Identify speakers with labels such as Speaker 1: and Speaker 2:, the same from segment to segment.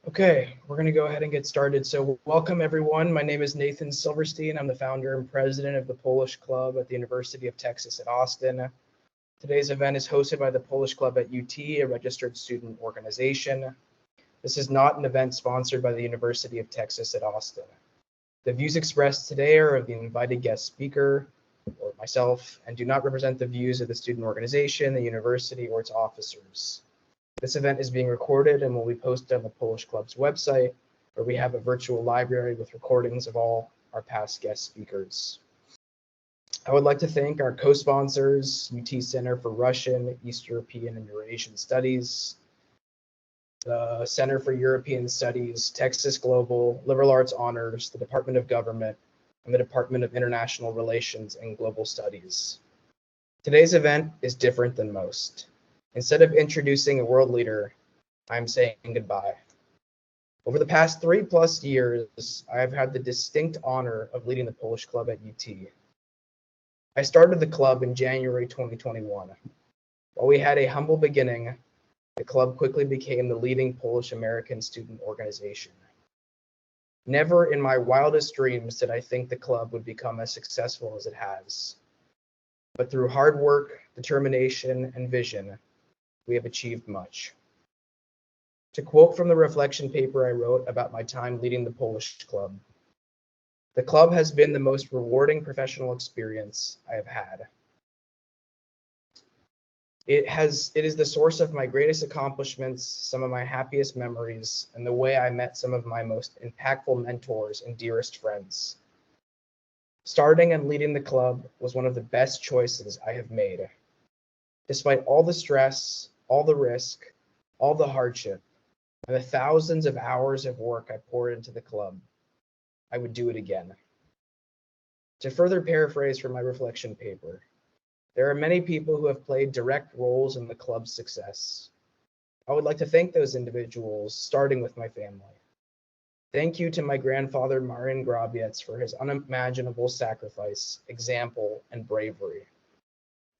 Speaker 1: Okay, we're going to go ahead and get started. So welcome everyone. My name is Nathan Silverstein. I'm the founder and president of the Polish Club at the University of Texas at Austin. Today's event is hosted by the Polish Club at UT, a registered student organization. This is not an event sponsored by the University of Texas at Austin. The views expressed today are of the invited guest speaker or myself and do not represent the views of the student organization, the university, or its officers. This event is being recorded and will be posted on the Polish Club's website, where we have a virtual library with recordings of all our past guest speakers. I would like to thank our co-sponsors, UT Center for Russian, East European, and Eurasian Studies, the Center for European Studies, Texas Global, Liberal Arts Honors, the Department of Government, and the Department of International Relations and Global Studies. Today's event is different than most. Instead of introducing a world leader, I'm saying goodbye. Over the past 3+ years, I have had the distinct honor of leading the Polish Club at UT. I started the club in January 2021. While we had a humble beginning, the club quickly became the leading Polish American student organization. Never in my wildest dreams did I think the club would become as successful as it has. But through hard work, determination, and vision, we have achieved much. To quote from the reflection paper I wrote about my time leading the Polish Club, the club has been the most rewarding professional experience I have had. It is the source of my greatest accomplishments, some of my happiest memories, and the way I met some of my most impactful mentors and dearest friends. Starting and leading the club was one of the best choices I have made. Despite all the stress, all the risk, all the hardship, and the thousands of hours of work I poured into the club, I would do it again. To further paraphrase from my reflection paper, there are many people who have played direct roles in the club's success. I would like to thank those individuals, starting with my family. Thank you to my grandfather, Marian Grabiec, for his unimaginable sacrifice, example, and bravery.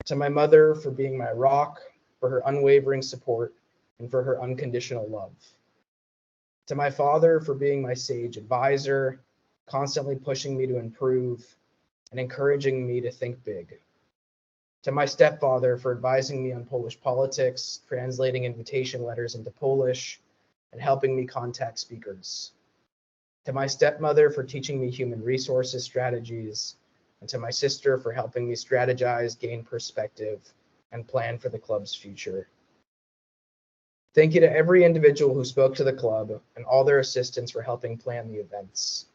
Speaker 1: To my mother for being my rock, for her unwavering support, and for her unconditional love. To my father for being my sage advisor, constantly pushing me to improve and encouraging me to think big. To my stepfather for advising me on Polish politics, translating invitation letters into Polish, and helping me contact speakers. To my stepmother for teaching me human resources strategies, and to my sister for helping me strategize, gain perspective, and plan for the club's future. Thank you to every individual who spoke to the club and all their assistants for helping plan the events.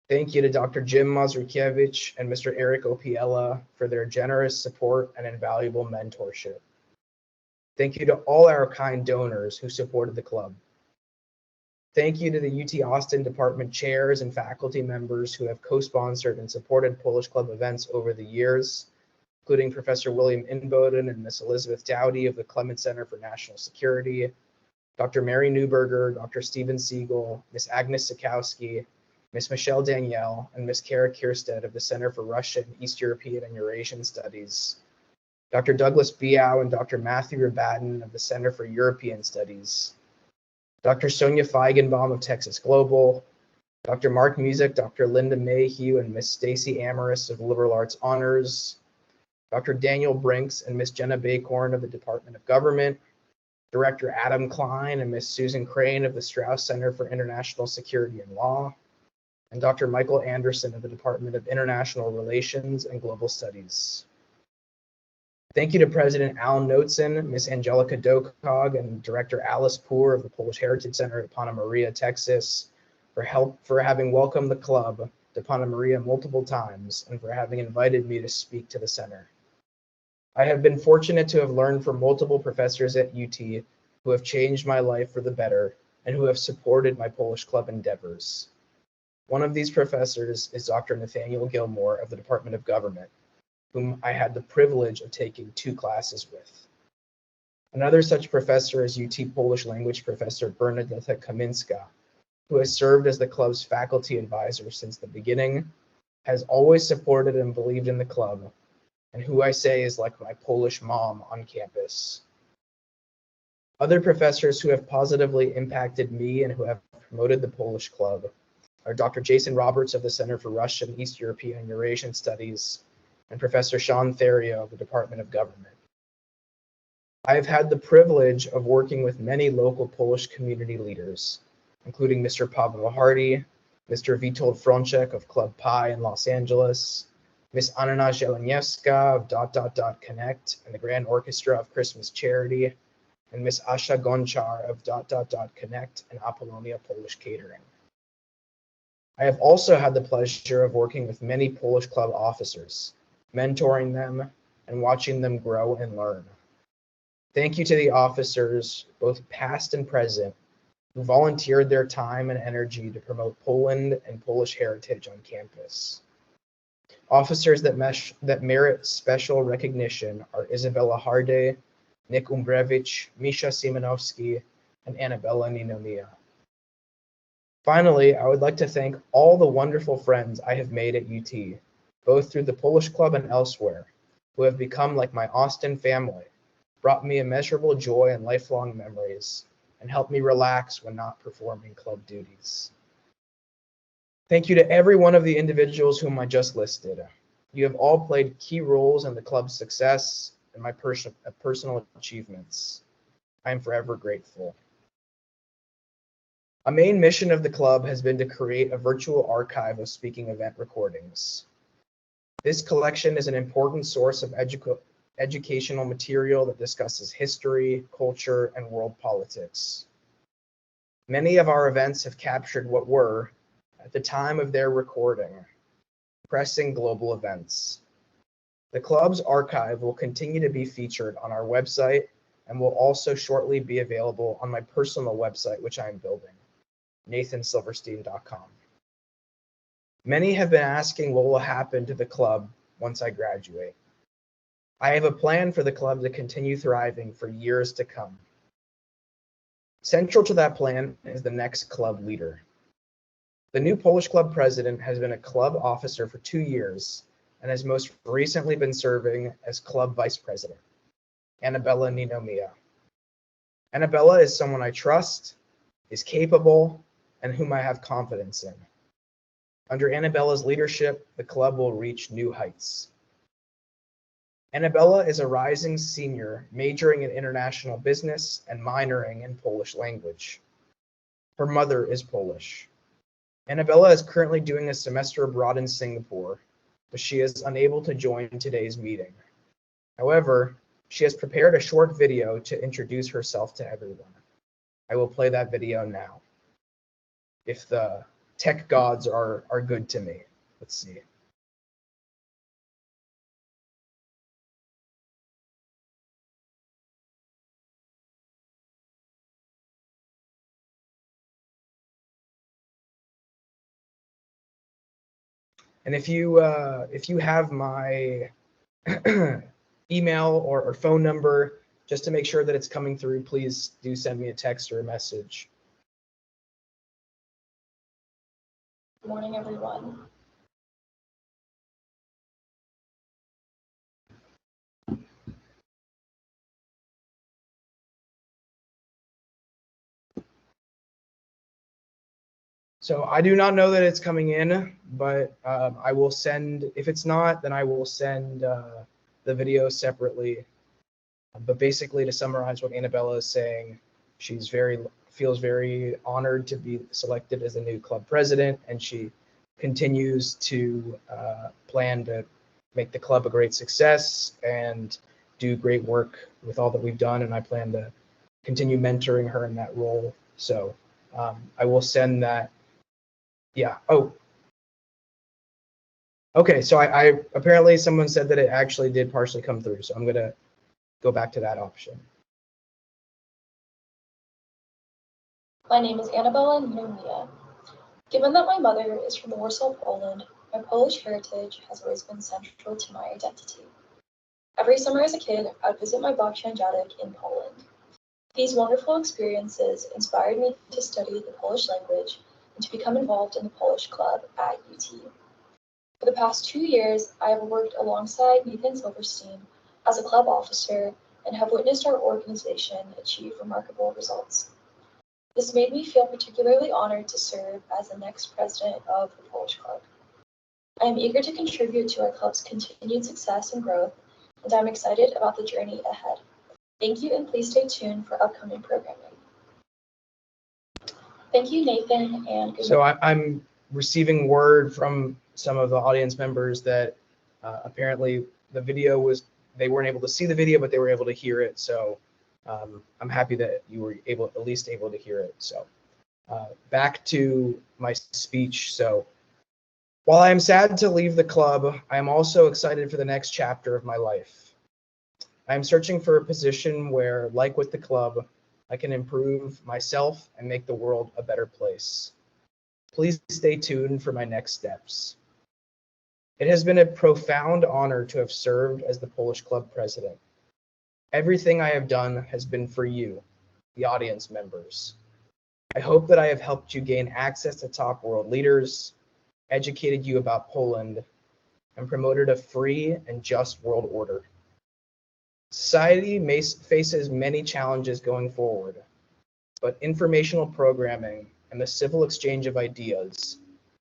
Speaker 1: Thank you to Dr. Jim Mazurkiewicz and Mr. Eric Opiella for their generous support and invaluable mentorship. Thank you to all our kind donors who supported the club. Thank you to the UT Austin department chairs and faculty members who have co-sponsored and supported Polish Club events over the years, including Professor William Inboden and Ms. Elizabeth Dowdy of the Clement Center for National Security, Dr. Mary Newberger, Dr. Stephen Siegel, Ms. Agnes Sikowski, Ms. Michelle Danielle, and Ms. Kara Kierstead of the Center for Russian, East European, and Eurasian Studies, Dr. Douglas Biao and Dr. Matthew Rabatin of the Center for European Studies, Dr. Sonia Feigenbaum of Texas Global, Dr. Mark Music, Dr. Linda Mayhew, and Ms. Stacy Amaris of Liberal Arts Honors, Dr. Daniel Brinks and Ms. Jenna Bacorn of the Department of Government, Director Adam Klein and Ms. Susan Crane of the Strauss Center for International Security and Law, and Dr. Michael Anderson of the Department of International Relations and Global Studies. Thank you to President Alan Notzen, Ms. Angelica Dokog, and Director Alice Poor of the Polish Heritage Center at Pana Maria, Texas, for having welcomed the club to Pana Maria multiple times and for having invited me to speak to the center. I have been fortunate to have learned from multiple professors at UT who have changed my life for the better and who have supported my Polish Club endeavors. One of these professors is Dr. Nathaniel Gilmore of the Department of Government, whom I had the privilege of taking 2 classes with. Another such professor is UT Polish language professor Bernadetta Kaminska, who has served as the club's faculty advisor since the beginning, has always supported and believed in the club, and who I say is like my Polish mom on campus. Other professors who have positively impacted me and who have promoted the Polish Club are Dr. Jason Roberts of the Center for Russian, East European, and Eurasian Studies, and Professor Sean Therio of the Department of Government. I have had the privilege of working with many local Polish community leaders, including Mr. Paweł Hardy, Mr. Witold Frączek of Club Pi in Los Angeles, Miss Anna Zieleniewska of ... Connect and the Grand Orchestra of Christmas Charity, and Miss Asha Gonchar of ... Connect and Apollonia Polish Catering. I have also had the pleasure of working with many Polish Club officers, mentoring them and watching them grow and learn. Thank you to the officers, both past and present, who volunteered their time and energy to promote Poland and Polish heritage on campus. Officers that merit special recognition are Izabela Hardy, Nick Umbrevich, Misha Simonowski, and Annabella Ninomia. Finally, I would like to thank all the wonderful friends I have made at UT, both through the Polish Club and elsewhere, who have become like my Austin family, brought me immeasurable joy and lifelong memories, and helped me relax when not performing club duties. Thank you to every one of the individuals whom I just listed. You have all played key roles in the club's success and my personal achievements. I am forever grateful. A main mission of the club has been to create a virtual archive of speaking event recordings. This collection is an important source of educational material that discusses history, culture, and world politics. Many of our events have captured what were, at the time of their recording, pressing global events. The club's archive will continue to be featured on our website and will also shortly be available on my personal website, which I am building, nathansilverstein.com. Many have been asking what will happen to the club once I graduate. I have a plan for the club to continue thriving for years to come. Central to that plan is the next club leader. The new Polish Club president has been a club officer for 2 years and has most recently been serving as club vice president, Annabella Ninomia. Annabella is someone I trust, is capable, and whom I have confidence in. Under Annabella's leadership, the club will reach new heights. Annabella is a rising senior majoring in international business and minoring in Polish language. Her mother is Polish. Annabella is currently doing a semester abroad in Singapore, but she is unable to join today's meeting. However, she has prepared a short video to introduce herself to everyone. I will play that video now, if the tech gods are good to me. Let's see. And if you have my email or phone number, just to make sure that it's coming through, please do send me a text or a message.
Speaker 2: Good morning, everyone.
Speaker 1: So I do not know that it's coming in, but I will send, if it's not, then I will send the video separately. But basically, to summarize what Annabella is saying, she's feels very honored to be selected as the new club president, and she continues to plan to make the club a great success and do great work with all that we've done, and I plan to continue mentoring her in that role. So I will send that. Yeah. Oh. Okay. So I apparently someone said that it actually did partially come through. So I'm gonna go back to that option.
Speaker 2: My name is Annabella Ninomia. Given that my mother is from Warsaw, Poland, my Polish heritage has always been central to my identity. Every summer as a kid, I would visit my babcia and dziadek in Poland. These wonderful experiences inspired me to study the Polish language and to become involved in the Polish Club at UT. For the past 2 years, I have worked alongside Nathan Silverstein as a club officer and have witnessed our organization achieve remarkable results. This made me feel particularly honored to serve as the next president of the Polish Club. I am eager to contribute to our club's continued success and growth, and I'm excited about the journey ahead. Thank you, and please stay tuned for upcoming programming. Thank you, Nathan, and good
Speaker 1: So I'm receiving word from some of the audience members that apparently the video was, they weren't able to see the video, but they were able to hear it. So I'm happy that you were at least able to hear it. So back to my speech. So while I am sad to leave the club, I am also excited for the next chapter of my life. I am searching for a position where, like with the club, I can improve myself and make the world a better place. Please stay tuned for my next steps. It has been a profound honor to have served as the Polish Club president. Everything I have done has been for you, the audience members. I hope that I have helped you gain access to top world leaders, educated you about Poland, and promoted a free and just world order. Society faces many challenges going forward, but informational programming and the civil exchange of ideas,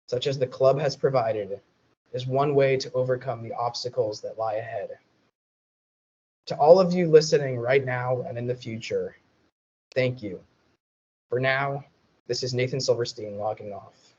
Speaker 1: such as the club has provided, is one way to overcome the obstacles that lie ahead. To all of you listening right now and in the future, thank you. For now, this is Nathan Silverstein logging off.